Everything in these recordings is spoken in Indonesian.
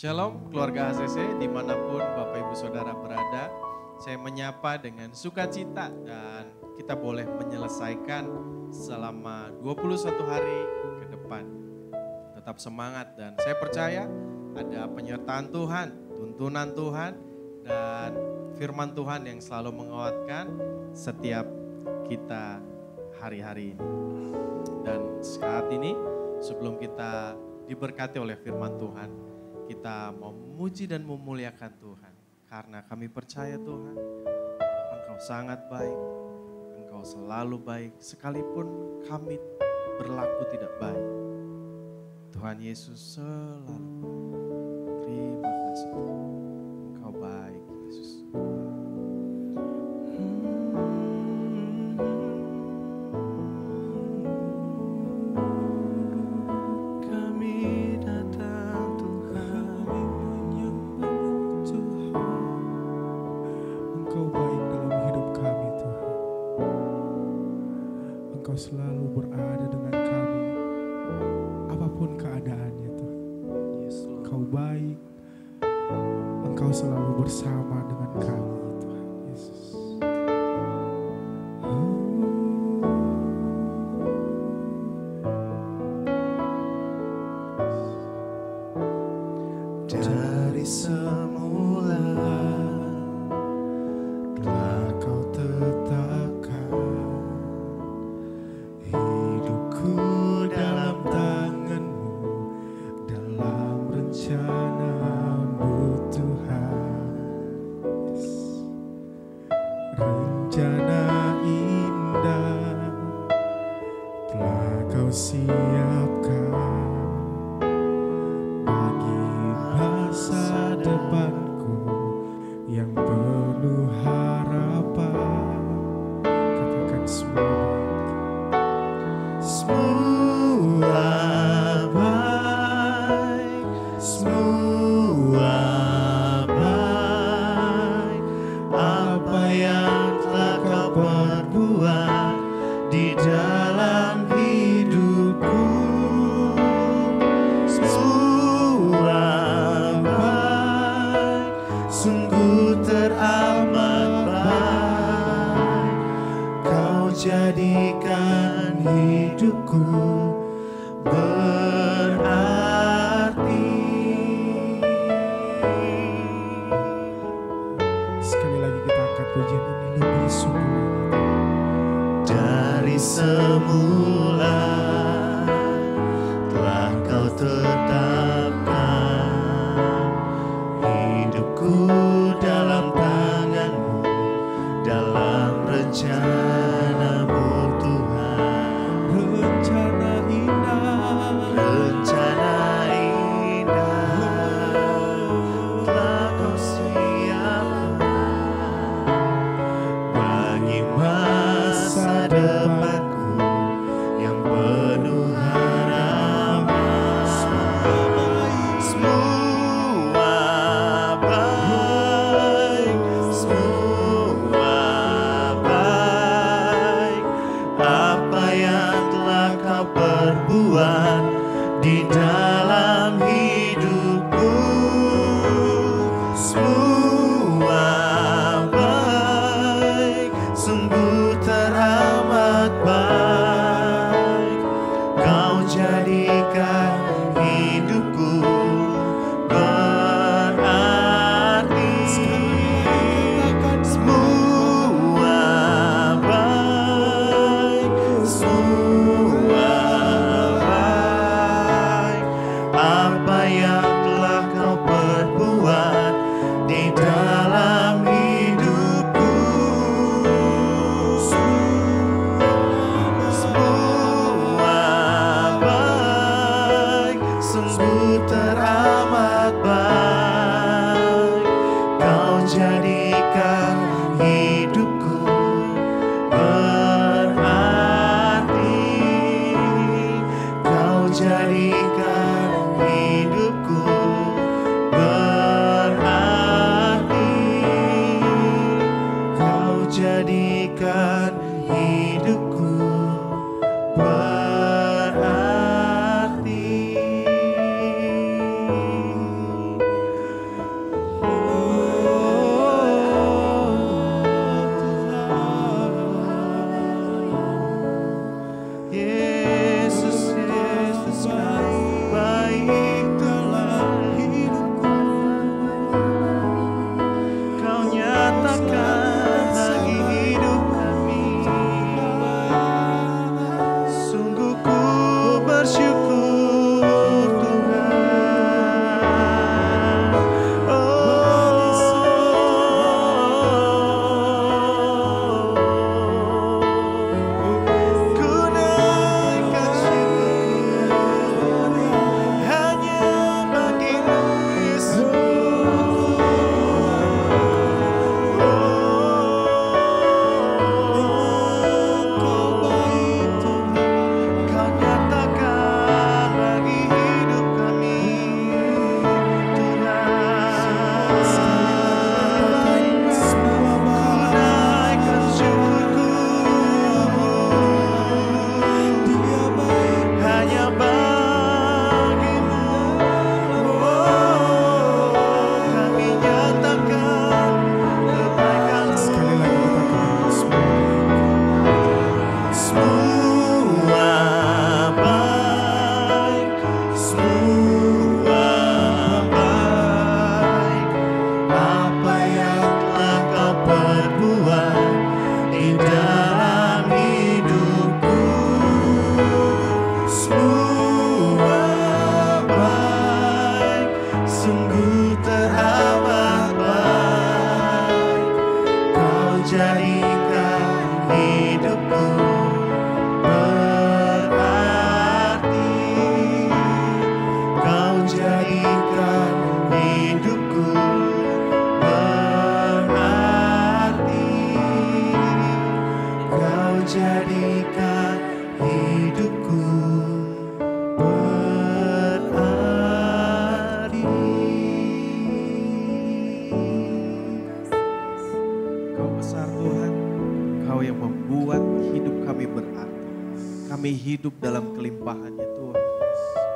Shalom keluarga ACC dimanapun Bapak Ibu Saudara berada. Saya menyapa dengan sukacita dan kita boleh menyelesaikan selama 21 hari ke depan. Tetap semangat dan saya percaya ada penyertaan Tuhan, tuntunan Tuhan dan firman Tuhan yang selalu menguatkan setiap kita hari-hari ini. Dan saat ini sebelum kita diberkati oleh firman Tuhan, kita mau memuji dan memuliakan Tuhan. Karena kami percaya Tuhan, Engkau sangat baik, Engkau selalu baik, sekalipun kami berlaku tidak baik. Tuhan Yesus selalu baik. Terima kasih Tuhan, Engkau baik Yesus. Selalu berada dengan kami, apapun keadaannya Tuhan. Engkau baik, Engkau selalu bersama dengan kami Tuhan Yesus. Dari semula telah Kau tetapkan hidupku dalam tangan-Mu, dalam rencana-Mu Tuhan. Rencana indah telah Kau siapkan bagi masa depanku yang penuh harapan. Katakan semua baik, semua baik. Apa yang telah Kau perbuat di dalam hidupku, semua baik, sungguh teramat baik. Kau jadikan hidupku berarti. Sekali lagi kita angkat pujian ini lebih sungguh. Dari semula telah Kau tetapkan hidupku dalam tangan-Mu, dalam rencana-Mu Tuhan. Rencana indah, Rencana indah telah Kau siapkan bagi masa depanku yang penuh harapan. Semua baik, semua baik. Apa yang telah Kau perbuat di dalam hidupku, semua baik, sungguh teramat baik. Kau jadikan hidupku berarti. Semua baik, semua baik. Apa yang telah Kau perbuat di dalam hidupku, semua baik, sungguh teramat baik. Kau jadikan hidupku berarti. Kau jadikan hidupku berarti. Kau jadikan hidupku berarti. hidup dalam kelimpahan-Nya Tuhan.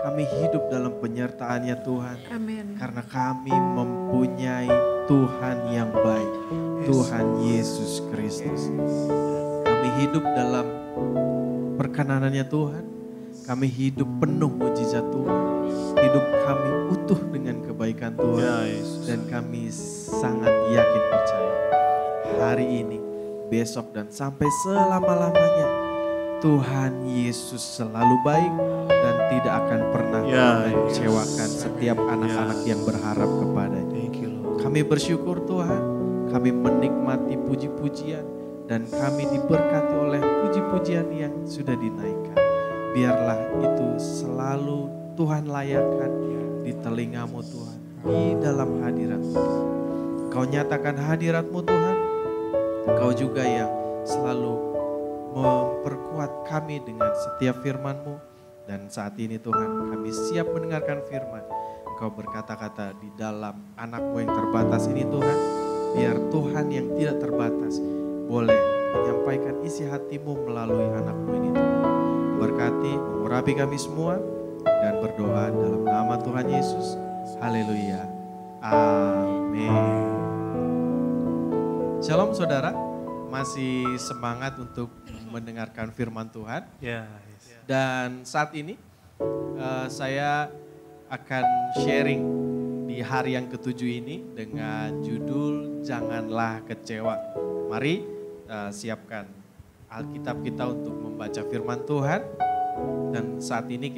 Kami hidup dalam penyertaan-Nya Tuhan. Amin. Karena kami mempunyai Tuhan yang baik, Tuhan Yesus Kristus. Kami hidup dalam perkenanannya Tuhan. Kami hidup penuh mujizat Tuhan. Hidup kami utuh dengan kebaikan Tuhan. Ya, Yesus. Dan kami sangat yakin percaya. Hari ini, besok dan sampai selama-lamanya. Tuhan Yesus selalu baik dan tidak akan pernah Ya, mengecewakan Yesus. setiap anak-anak yang berharap kepadanya. Thank you, Lord. Kami bersyukur Tuhan, kami menikmati puji-pujian dan kami diberkati oleh puji-pujian yang sudah dinaikkan. Biarlah itu selalu Tuhan layakkan di telingamu Tuhan, di dalam hadirat-Mu Tuhan. Kau nyatakan hadirat-Mu Tuhan, Kau juga yang selalu memperkuat kami dengan setiap firman-Mu. Dan saat ini Tuhan, kami siap mendengarkan firman. Engkau berkata-kata di dalam anak-Mu yang terbatas ini Tuhan. Biar Tuhan yang tidak terbatas boleh menyampaikan isi hati-Mu melalui anak-Mu ini Tuhan. Berkati, mengurapi kami semua. Dan berdoa dalam nama Tuhan Yesus. Haleluya. Amin. Shalom saudara, masih semangat untuk mendengarkan firman Tuhan. Ya, Dan saat ini saya akan sharing di hari yang ketujuh ini dengan judul Janganlah Kecewa. Mari siapkan Alkitab kita untuk membaca firman Tuhan. Dan saat ini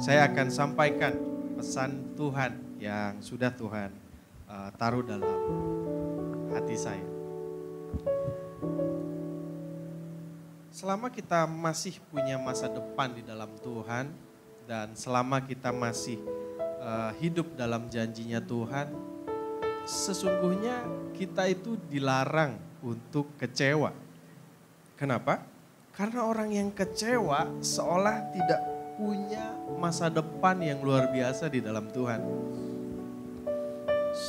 saya akan sampaikan pesan Tuhan yang sudah Tuhan taruh dalam hati saya. Selama kita masih punya masa depan di dalam Tuhan dan selama kita masih hidup dalam janjinya Tuhan, sesungguhnya kita itu dilarang untuk kecewa. Kenapa? Karena orang yang kecewa seolah tidak punya masa depan yang luar biasa di dalam Tuhan.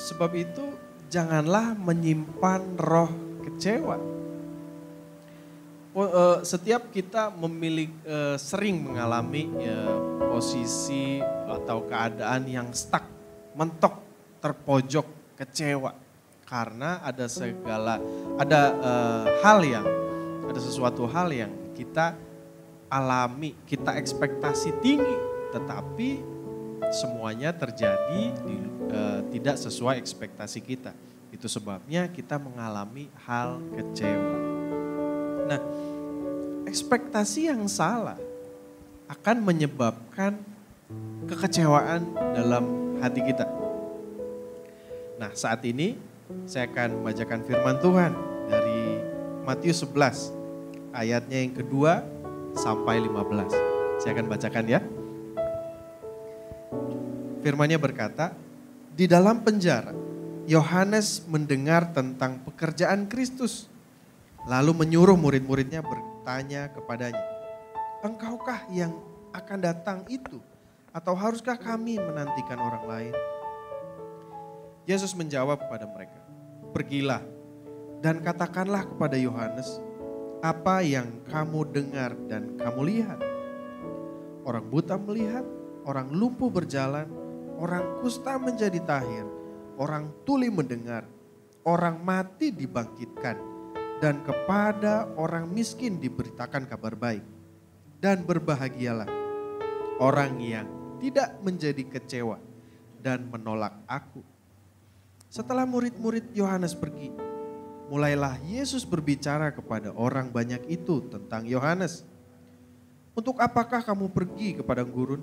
Sebab itu janganlah menyimpan roh kecewa. Setiap kita sering mengalami posisi atau keadaan yang stuck, mentok, terpojok, kecewa. Karena ada sesuatu hal yang kita alami, kita ekspektasi tinggi, tetapi semuanya terjadi tidak sesuai ekspektasi kita. Itu sebabnya kita mengalami hal kecewa. Nah, ekspektasi yang salah akan menyebabkan kekecewaan dalam hati kita. Nah, saat ini saya akan membacakan firman Tuhan dari Matius 11, ayatnya yang kedua sampai 15. Saya akan bacakan ya. Firman-Nya berkata, di dalam penjara, Yohanes mendengar tentang pekerjaan Kristus. Lalu menyuruh murid-muridnya bertanya kepadanya, engkaukah yang akan datang itu? Atau haruskah kami menantikan orang lain? Yesus menjawab kepada mereka, pergilah dan katakanlah kepada Yohanes apa yang kamu dengar dan kamu lihat. Orang buta melihat, orang lumpuh berjalan, orang kusta menjadi tahir, orang tuli mendengar, orang mati dibangkitkan, dan kepada orang miskin diberitakan kabar baik. Dan berbahagialah orang yang tidak menjadi kecewa dan menolak aku. Setelah murid-murid Yohanes pergi, mulailah Yesus berbicara kepada orang banyak itu tentang Yohanes. Untuk apakah kamu pergi ke padang gurun,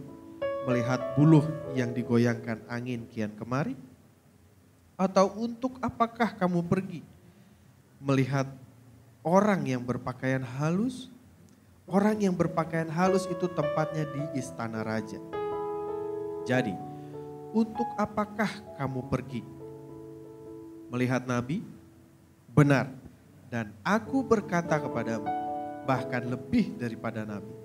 melihat buluh yang digoyangkan angin kian kemari? Atau untuk apakah kamu pergi, melihat orang yang berpakaian halus? Orang yang berpakaian halus itu tempatnya di istana raja. Jadi, untuk apakah kamu pergi? Melihat nabi? Benar, dan aku berkata kepadamu, bahkan lebih daripada nabi.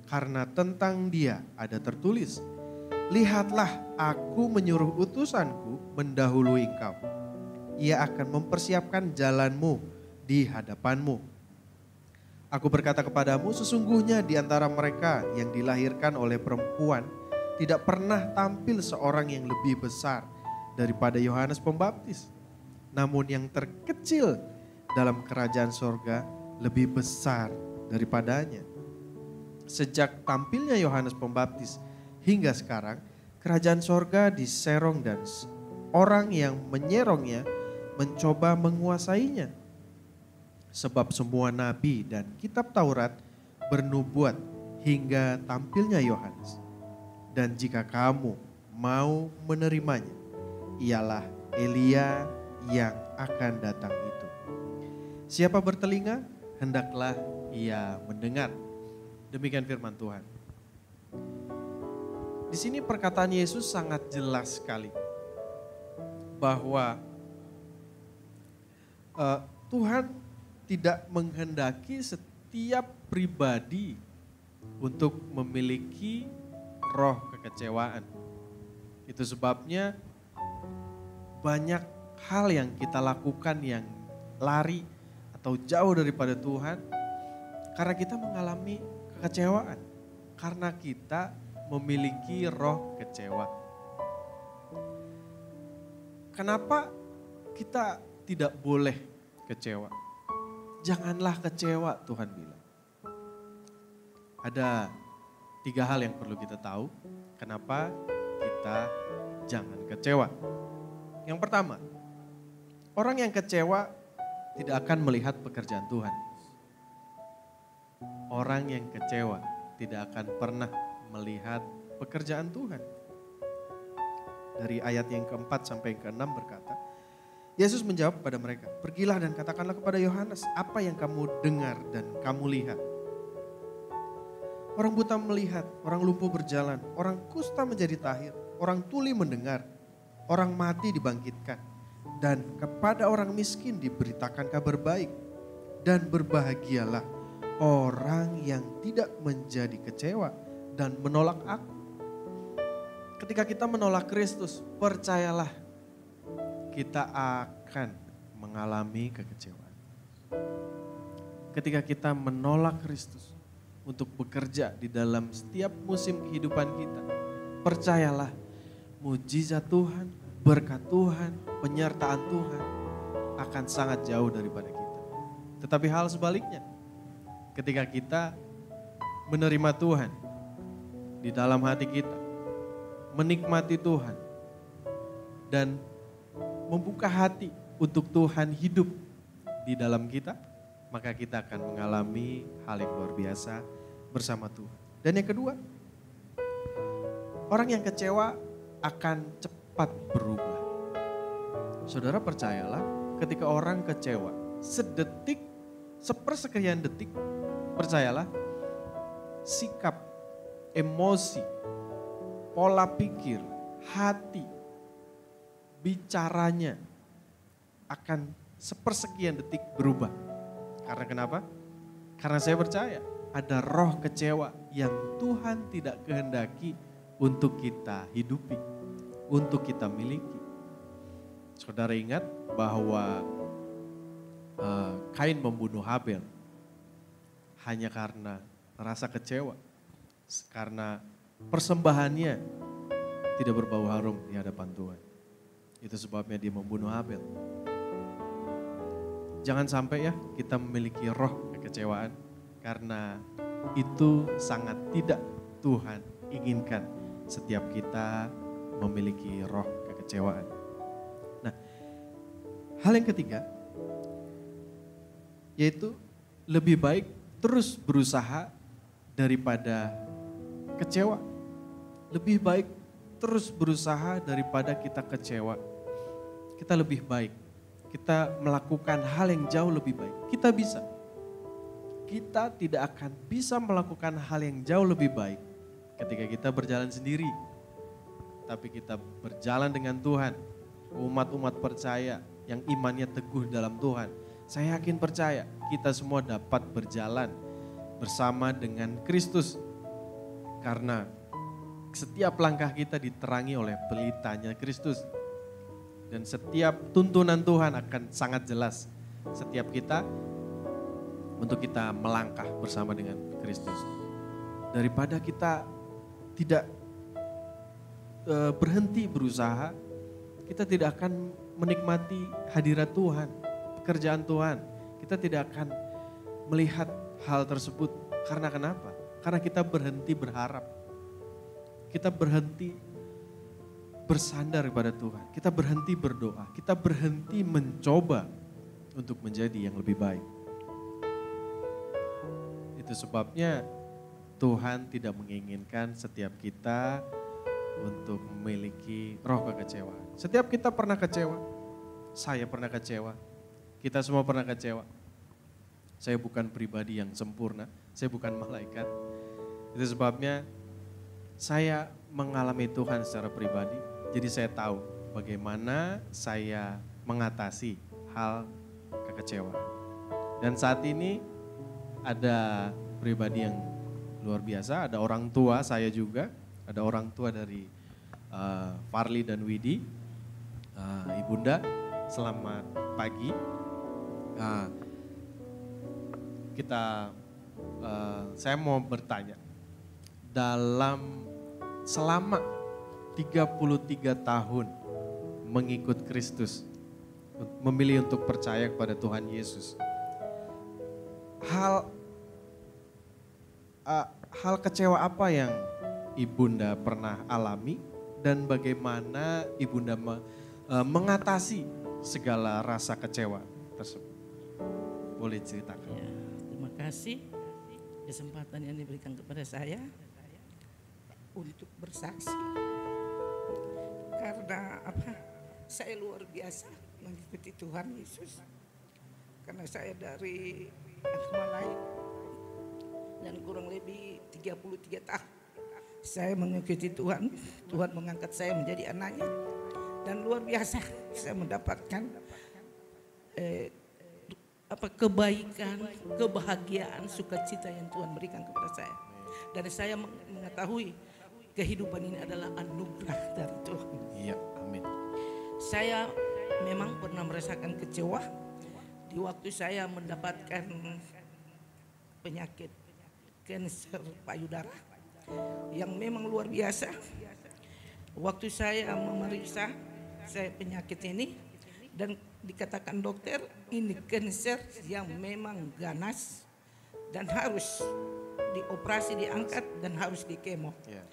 Karena tentang dia ada tertulis, lihatlah aku menyuruh utusanku mendahului engkau. Ia akan mempersiapkan jalanmu di hadapanmu. Aku berkata kepadamu, sesungguhnya di antara mereka yang dilahirkan oleh perempuan tidak pernah tampil seorang yang lebih besar daripada Yohanes Pembaptis. Namun yang terkecil dalam kerajaan sorga lebih besar daripadanya. Sejak tampilnya Yohanes Pembaptis hingga sekarang, kerajaan sorga diserong dan orang yang menyerongnya mencoba menguasainya. Sebab semua nabi dan kitab Taurat bernubuat hingga tampilnya Yohanes. Dan jika kamu mau menerimanya, ialah Elia yang akan datang itu. Siapa bertelinga, hendaklah ia mendengar. Demikian firman Tuhan. Di sini perkataan Yesus sangat jelas sekali. Bahwa Tuhan tidak menghendaki setiap pribadi untuk memiliki roh kekecewaan. Itu sebabnya banyak hal yang kita lakukan yang lari atau jauh daripada Tuhan karena kita mengalami kekecewaan. Karena kita memiliki roh kecewa. Kenapa kita tidak boleh kecewa? Janganlah kecewa, Tuhan bilang. Ada 3 hal yang perlu kita tahu kenapa kita jangan kecewa. Yang pertama, orang yang kecewa tidak akan melihat pekerjaan Tuhan. Orang yang kecewa tidak akan pernah melihat pekerjaan Tuhan. Dari ayat yang keempat sampai yang keenam berkata, Yesus menjawab kepada mereka, pergilah dan katakanlah kepada Yohanes apa yang kamu dengar dan kamu lihat. Orang buta melihat, orang lumpuh berjalan, orang kusta menjadi tahir, orang tuli mendengar, orang mati dibangkitkan. Dan kepada orang miskin diberitakan kabar baik. Dan berbahagialah orang yang tidak menjadi kecewa dan menolak aku. Ketika kita menolak Kristus, percayalah, kita akan mengalami kekecewaan. Ketika kita menolak Kristus untuk bekerja di dalam setiap musim kehidupan kita, percayalah mujizat Tuhan, berkat Tuhan, penyertaan Tuhan akan sangat jauh daripada kita. Tetapi hal sebaliknya, ketika kita menerima Tuhan di dalam hati kita, menikmati Tuhan, dan membuka hati untuk Tuhan hidup di dalam kita, maka kita akan mengalami hal yang luar biasa bersama Tuhan. Dan yang kedua, orang yang kecewa akan cepat berubah. Saudara percayalah, ketika orang kecewa, sedetik, sepersekian detik, percayalah, sikap, emosi, pola pikir, hati, bicaranya akan sepersekian detik berubah. Karena kenapa? Karena saya percaya ada roh kecewa yang Tuhan tidak kehendaki untuk kita hidupi, untuk kita miliki. Saudara ingat bahwa Kain membunuh Habel hanya karena rasa kecewa, karena persembahannya tidak berbau harum di hadapan Tuhan. Itu sebabnya dia membunuh Habel. Jangan sampai ya kita memiliki roh kekecewaan, karena itu sangat tidak Tuhan inginkan setiap kita memiliki roh kekecewaan. Nah, hal yang ketiga yaitu lebih baik terus berusaha daripada kecewa. Lebih baik terus berusaha daripada kita kecewa. Kita lebih baik, kita melakukan hal yang jauh lebih baik. Kita bisa. Kita tidak akan bisa melakukan hal yang jauh lebih baik ketika kita berjalan sendiri. Tapi kita berjalan dengan Tuhan. Umat-umat percaya yang imannya teguh dalam Tuhan. Saya yakin percaya kita semua dapat berjalan bersama dengan Kristus. Karena setiap langkah kita diterangi oleh pelitanya Kristus. Dan setiap tuntunan Tuhan akan sangat jelas. Setiap kita untuk kita melangkah bersama dengan Kristus. Daripada kita tidak berhenti berusaha, kita tidak akan menikmati hadirat Tuhan, pekerjaan Tuhan. Kita tidak akan melihat hal tersebut. Karena kenapa? Karena kita berhenti berharap. Kita berhenti bersandar kepada Tuhan. Kita berhenti berdoa. Kita berhenti mencoba untuk menjadi yang lebih baik. Itu sebabnya Tuhan tidak menginginkan setiap kita untuk memiliki roh kekecewaan. Setiap kita pernah kecewa. Saya pernah kecewa. Kita semua pernah kecewa. Saya bukan pribadi yang sempurna. Saya bukan malaikat. Itu sebabnya saya mengalami Tuhan secara pribadi. Jadi saya tahu bagaimana saya mengatasi hal kekecewaan. Dan saat ini ada pribadi yang luar biasa. Ada orang tua saya juga. Ada orang tua dari Farli dan Widi, Ibunda, selamat pagi. Saya mau bertanya, selama 33 tahun mengikut Kristus, memilih untuk percaya kepada Tuhan Yesus, hal kecewa apa yang Ibunda pernah alami dan bagaimana Ibunda mengatasi segala rasa kecewa tersebut? Boleh ceritakan? Ya, terima kasih kesempatan yang diberikan kepada saya untuk bersaksi. Karena saya luar biasa mengikuti Tuhan Yesus. Karena saya dari agama lain dan kurang lebih 33 tahun saya mengikuti Tuhan. Tuhan mengangkat saya menjadi anaknya. Dan luar biasa saya mendapatkan kebaikan, kebahagiaan, sukacita yang Tuhan berikan kepada saya. Dan saya mengetahui kehidupan ini adalah anugerah dari Tuhan. Iya, amin. Saya memang pernah merasakan kecewa di waktu saya mendapatkan penyakit kanker payudara yang memang luar biasa. Waktu saya memeriksa saya penyakit ini dan dikatakan dokter ini kanker yang memang ganas dan harus dioperasi, diangkat dan harus dikemo. Yeah.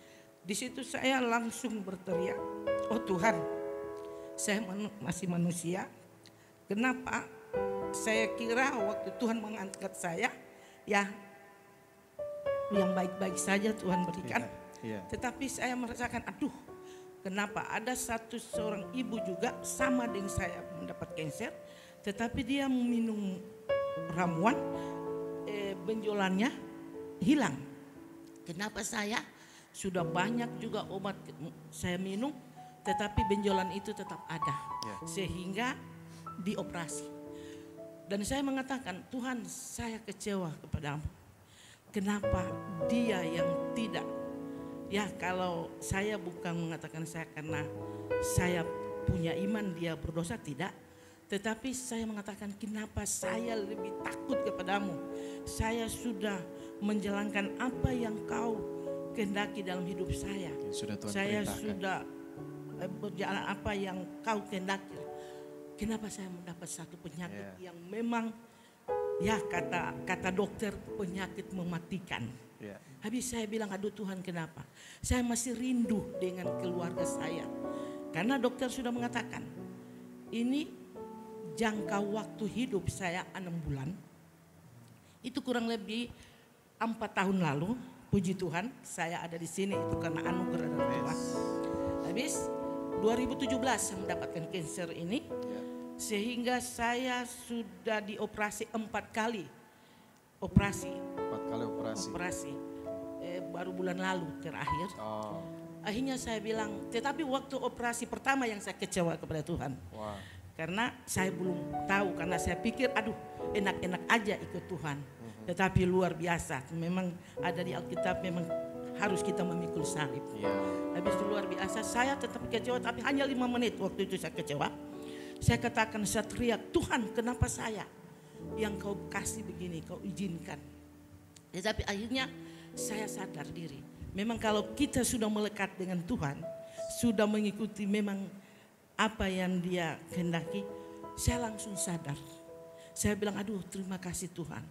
Di situ saya langsung berteriak, oh Tuhan, saya masih manusia. Kenapa saya kira waktu Tuhan mengangkat saya, ya yang baik-baik saja Tuhan berikan. Yeah. Tetapi saya merasakan, aduh, kenapa ada seorang ibu juga sama dengan saya mendapat kanker, tetapi dia minum ramuan, benjolannya hilang. Kenapa saya sudah banyak juga obat saya minum, tetapi benjolan itu tetap ada, sehingga dioperasi. Dan saya mengatakan, Tuhan, saya kecewa kepadamu. Kenapa dia yang tidak? Ya kalau saya bukan mengatakan saya karena saya punya iman dia berdosa, tidak. Tetapi saya mengatakan kenapa saya lebih takut kepadamu. Saya sudah menjalankan apa yang kau kehendaki dalam hidup saya. Saya sudah berjalan apa yang kau kehendaki. Kenapa saya mendapat satu penyakit yang memang ya kata dokter penyakit mematikan. Habis saya bilang, aduh Tuhan kenapa? Saya masih rindu dengan keluarga saya. Karena dokter sudah mengatakan, ini jangka waktu hidup saya 6 bulan. Itu kurang lebih 4 tahun lalu, puji Tuhan saya ada di sini itu karena anugerah dari Tuhan. Habis 2017 saya mendapatkan kanker ini. Sehingga saya sudah dioperasi 4 kali. 4 kali operasi. Baru bulan lalu terakhir. Akhirnya saya bilang, tetapi waktu operasi pertama yang saya kecewa kepada Tuhan. Karena saya belum tahu, karena saya pikir aduh enak-enak aja ikut Tuhan. Tetapi luar biasa, memang ada di Alkitab memang harus kita memikul salib. Habis itu luar biasa, saya tetap kecewa tapi hanya 5 menit waktu itu saya kecewa. Saya katakan, saya teriak, Tuhan kenapa saya? yang kau kasih begini, kau izinkan. Tetapi akhirnya saya sadar diri. Memang kalau kita sudah melekat dengan Tuhan, sudah mengikuti memang apa yang Dia kehendaki, saya langsung sadar. Saya bilang, aduh terima kasih Tuhan.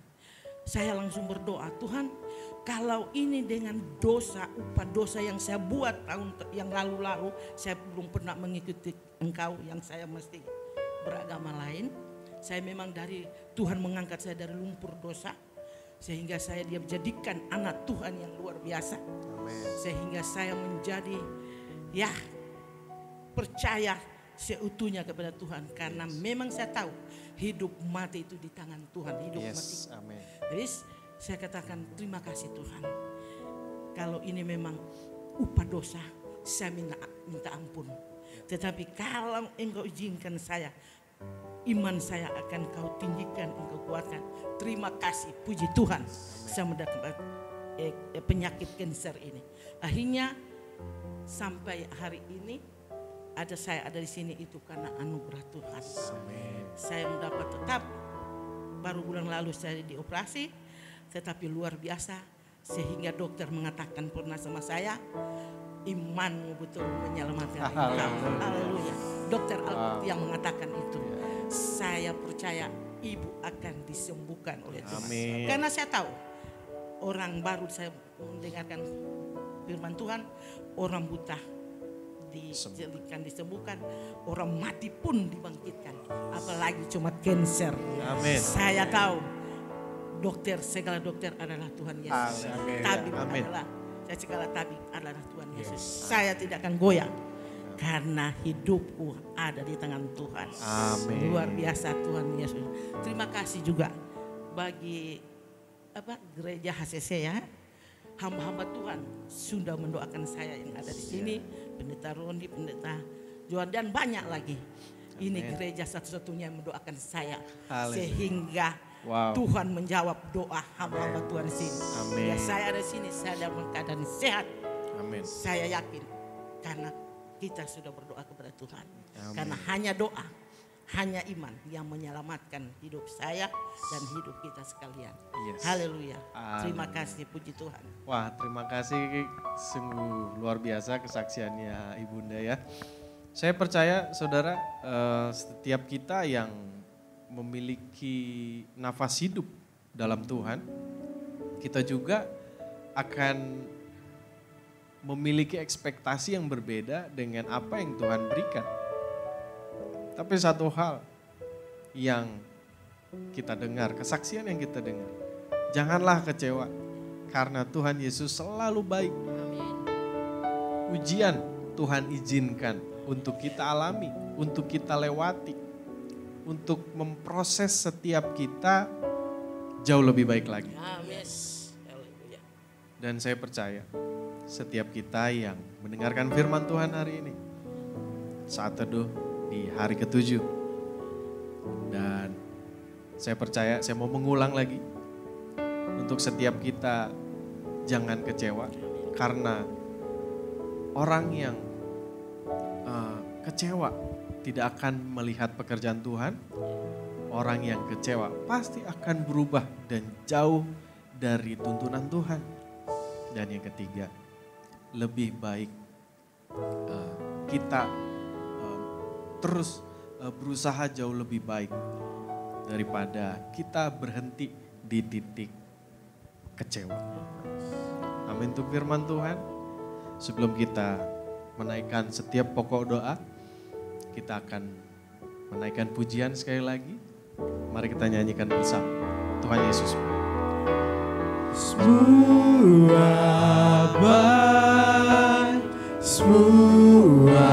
Saya langsung berdoa, Tuhan kalau ini dengan dosa, upah dosa yang saya buat tahun yang lalu-lalu, saya belum pernah mengikuti Engkau yang saya mesti beragama lain. Saya memang dari Tuhan mengangkat saya dari lumpur dosa, sehingga saya Dia jadikan anak Tuhan yang luar biasa. Sehingga saya menjadi percaya seutuhnya kepada Tuhan, karena memang saya tahu hidup mati itu di tangan Tuhan, hidup mati. Amin. Jadi saya katakan terima kasih Tuhan. Kalau ini memang upah dosa, saya minta ampun. Tetapi kalau Engkau izinkan saya, iman saya akan Kau tinggikan, Engkau kuatkan. Terima kasih, puji Tuhan. Saya mendapat penyakit kanker ini. Akhirnya sampai hari ini saya ada di sini itu karena anugerah Tuhan. Amin. Saya mendapat tetap, baru bulan lalu saya dioperasi, tetapi luar biasa sehingga dokter mengatakan pernah sama saya, imanmu betul menyelamatkan. Haleluya. Dokter Albert yang mengatakan itu. Saya percaya ibu akan disembuhkan oleh Tuhan. Amin. Karena saya tahu orang baru saya mendengarkan firman Tuhan, orang buta disembuhkan, orang mati pun dibangkitkan, apalagi cuma kanker. Amin. Saya tahu segala dokter adalah Tuhan Yesus. Tabib adalah, segala tabib adalah Tuhan Yesus. Saya tidak akan goyah karena hidupku ada di tangan Tuhan. Amin. Luar biasa Tuhan Yesus. Terima kasih juga bagi gereja HCC ya. Hamba-hamba Tuhan sudah mendoakan saya yang ada di sini, Pendeta Rondi, Pendeta Johan, dan banyak lagi. Ini gereja satu-satunya yang mendoakan saya. Sehingga Tuhan menjawab doa hamba-hamba Tuhan di sini. Amin. Ya, saya ada di sini, saya dalam keadaan sehat. Amin. Saya yakin karena kita sudah berdoa kepada Tuhan. Amin. Karena hanya doa, hanya iman yang menyelamatkan hidup saya dan hidup kita sekalian. Yes. Haleluya. Terima Amin. kasih, puji Tuhan. Wah, terima kasih, sungguh luar biasa kesaksiannya Ibunda ya. Saya percaya saudara, setiap kita yang memiliki nafas hidup dalam Tuhan, kita juga akan memiliki ekspektasi yang berbeda dengan apa yang Tuhan berikan. Tapi satu hal yang kita dengar, kesaksian yang kita dengar, janganlah kecewa karena Tuhan Yesus selalu baik. Ujian Tuhan izinkan untuk kita alami, untuk kita lewati, untuk memproses setiap kita jauh lebih baik lagi. Amin. Dan saya percaya setiap kita yang mendengarkan firman Tuhan hari ini, saat teduh di hari ke-7. Dan saya percaya, saya mau mengulang lagi. Untuk setiap kita jangan kecewa. Karena orang yang kecewa tidak akan melihat pekerjaan Tuhan. Orang yang kecewa pasti akan berubah dan jauh dari tuntunan Tuhan. Dan yang ketiga, lebih baik kita terus berusaha jauh lebih baik daripada kita berhenti di titik kecewa. Amin untuk firman Tuhan. Sebelum kita menaikkan setiap pokok doa, kita akan menaikkan pujian sekali lagi. Mari kita nyanyikan bersama. Tuhan Yesus. Semua baik, semua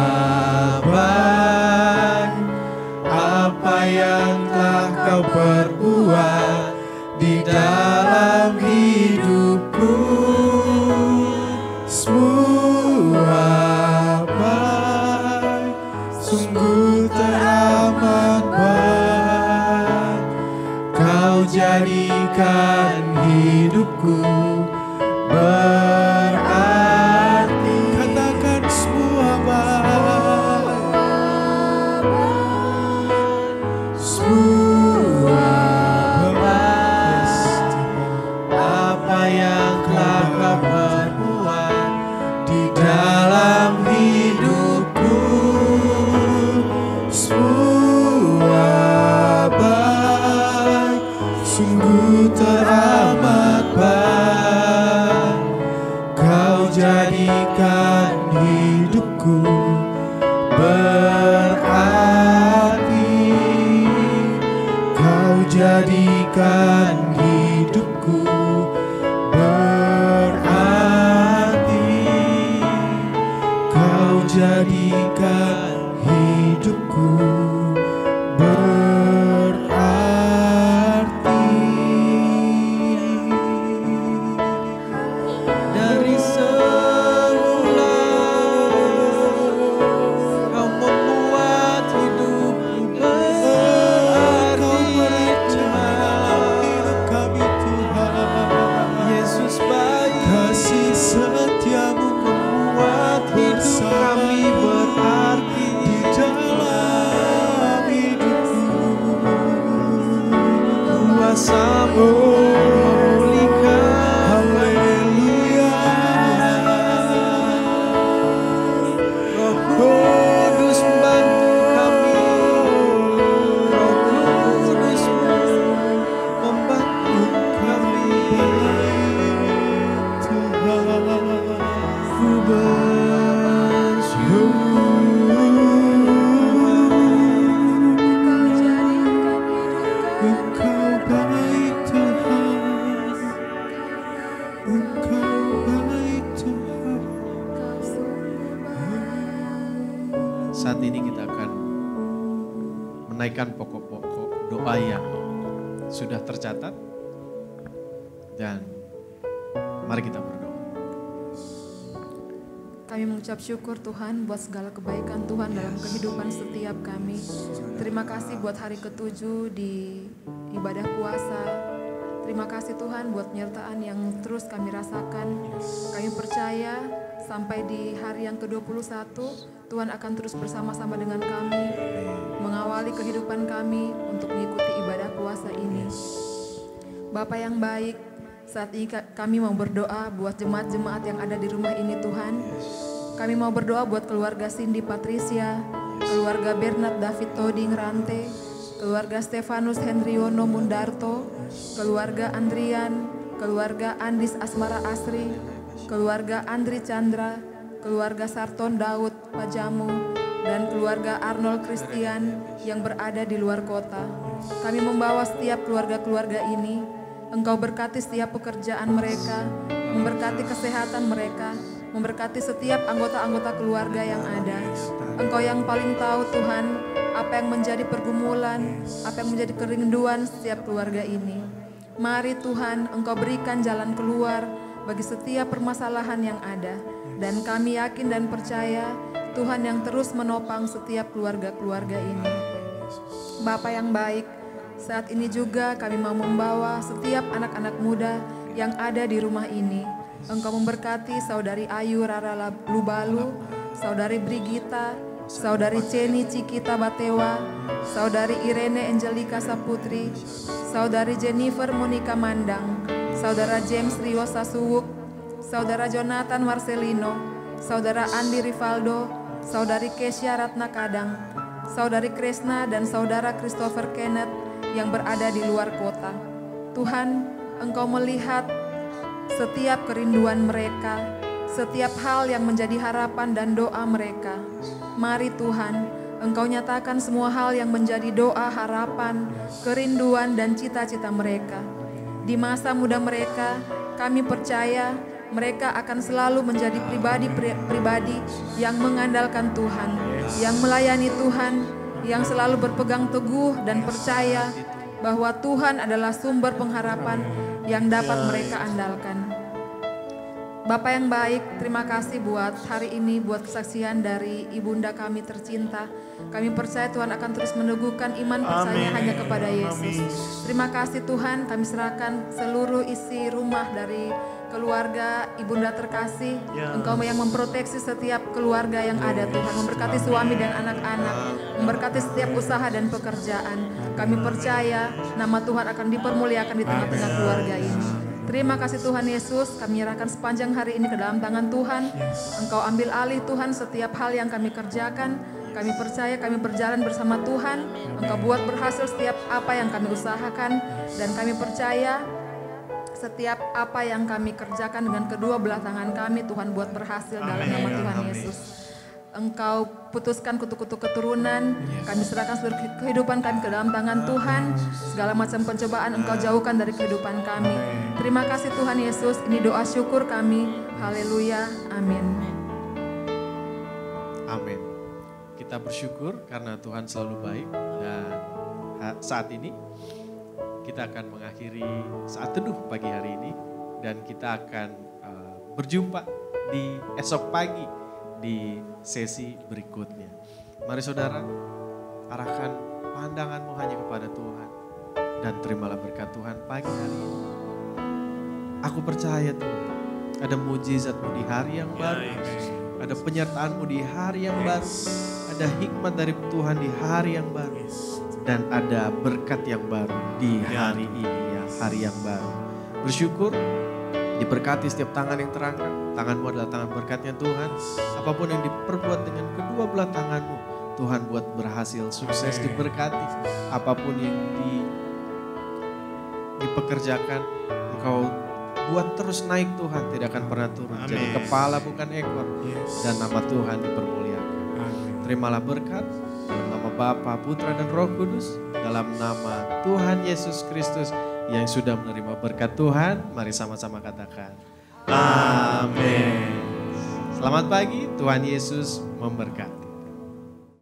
baik, apa yang telah kau perbuat di dalam hidupku. Semua baik, sungguh teramat baik, kau jadikan hidupku jadikan hidupku berarti, Kau jadikan hidupku berarti, Kau jadikan hidupku berarti. Dari semula Kau membuat hidupku berarti, Hidup kami Tuhan, Yesus baik, kasih setiamu membuat hidup kami berarti. di dalam hidupku. Kuasamu memulihkan, Haleluya. Roh Kudus membantu kami, Roh Kudus membantu kami. Ku Engkau baik Tuhan, Engkau baik Tuhan. Saat ini kita akan menaikkan pokok-pokok doa yang sudah tercatat. Dan mari kita berdoa. Kami mengucap syukur Tuhan buat segala kebaikan Tuhan dalam kehidupan setiap kami. Terima kasih buat hari ke-7 di ibadah puasa. Terima kasih Tuhan buat penyertaan yang terus kami rasakan. Kami percaya sampai di hari yang ke-21 Tuhan akan terus bersama-sama dengan kami, mengawali kehidupan kami untuk mengikuti ibadah puasa ini. Bapa yang baik, saat ini kami mau berdoa buat jemaat-jemaat yang ada di rumah ini Tuhan. Kami mau berdoa buat keluarga Cindy Patricia, keluarga Bernard David Toding Rante, keluarga Stefanus Hendriono Mundarto, keluarga Andrian, keluarga Andis Asmara Asri, keluarga Andri Chandra, keluarga Sarton Daud Pajamu, dan keluarga Arnold Christian yang berada di luar kota. Kami membawa setiap keluarga-keluarga ini. Engkau berkati setiap pekerjaan mereka, memberkati kesehatan mereka, memberkati setiap anggota-anggota keluarga yang ada. Engkau yang paling tahu Tuhan, apa yang menjadi pergumulan, apa yang menjadi kerinduan setiap keluarga ini. Mari Tuhan, Engkau berikan jalan keluar bagi setiap permasalahan yang ada. Dan kami yakin dan percaya Tuhan yang terus menopang setiap keluarga-keluarga ini. Bapa yang baik, saat ini juga kami mau membawa setiap anak-anak muda yang ada di rumah ini. Engkau memberkati saudari Ayu Rara Lubalu, saudari Brigita, saudari Ceni Cikita Batewa, saudari Irene Angelika Saputri, saudari Jennifer Monica Mandang, saudara James Rio Sasuwuk, saudara Jonathan Marcelino, saudara Andi Rivaldo, saudari Kesya Ratna Kadang, saudari Kresna dan saudara Christopher Kenneth yang berada di luar kota. Tuhan, Engkau melihat setiap kerinduan mereka, setiap hal yang menjadi harapan dan doa mereka. Mari Tuhan, Engkau nyatakan semua hal yang menjadi doa, harapan, kerinduan dan cita-cita mereka. Di masa muda mereka, kami percaya mereka akan selalu menjadi pribadi-pribadi yang mengandalkan Tuhan, yang melayani Tuhan, yang selalu berpegang teguh dan percaya bahwa Tuhan adalah sumber pengharapan yang dapat mereka andalkan. Bapa yang baik, terima kasih buat hari ini, buat kesaksian dari ibunda kami tercinta. Kami percaya Tuhan akan terus meneguhkan iman percaya hanya kepada Yesus. Terima kasih Tuhan, kami serahkan seluruh isi rumah dari keluarga ibunda terkasih. Engkau yang memproteksi setiap keluarga yang ada Tuhan, memberkati suami dan anak-anak, memberkati setiap usaha dan pekerjaan. Kami percaya nama Tuhan akan dipermuliakan di tengah-tengah keluarga ini. Terima kasih Tuhan Yesus, kami menyerahkan sepanjang hari ini ke dalam tangan Tuhan. Engkau ambil alih Tuhan setiap hal yang kami kerjakan. Kami percaya kami berjalan bersama Tuhan. Engkau buat berhasil setiap apa yang kami usahakan. Dan kami percaya setiap apa yang kami kerjakan dengan kedua belah tangan kami, Tuhan buat berhasil dalam nama Tuhan Yesus. Engkau putuskan kutuk-kutuk keturunan, kami serahkan seluruh kehidupan kami ke dalam tangan Tuhan. Segala macam pencobaan Engkau jauhkan dari kehidupan kami. Terima kasih Tuhan Yesus, ini doa syukur kami. Haleluya, amin. Amin. Kita bersyukur karena Tuhan selalu baik, dan saat ini kita akan mengakhiri saat teduh pagi hari ini, dan kita akan berjumpa di esok pagi di sesi berikutnya. Mari saudara, arahkan pandanganmu hanya kepada Tuhan dan terimalah berkat Tuhan pagi hari ini. Aku percaya Tuhan, ada mujizatmu di hari yang baru, ada penyertaanmu di hari yang baru, ada hikmat dari Tuhan di hari yang baru, dan ada berkat yang baru di hari ini, ya, hari yang baru. Bersyukur, diberkati setiap tangan yang terangkat. Tanganmu adalah tangan berkatnya Tuhan. Apapun yang diperbuat dengan kedua belah tanganmu, Tuhan buat berhasil, sukses, diberkati. Apapun yang dipekerjakan, Engkau buat terus naik Tuhan, tidak akan pernah turun. Jadi kepala bukan ekor, dan nama Tuhan dipermuliakan. Terimalah berkat dalam nama Bapa, Putra, dan Roh Kudus, dalam nama Tuhan Yesus Kristus yang sudah menerima berkat Tuhan. Mari sama-sama katakan amin. Selamat pagi, Tuhan Yesus memberkati.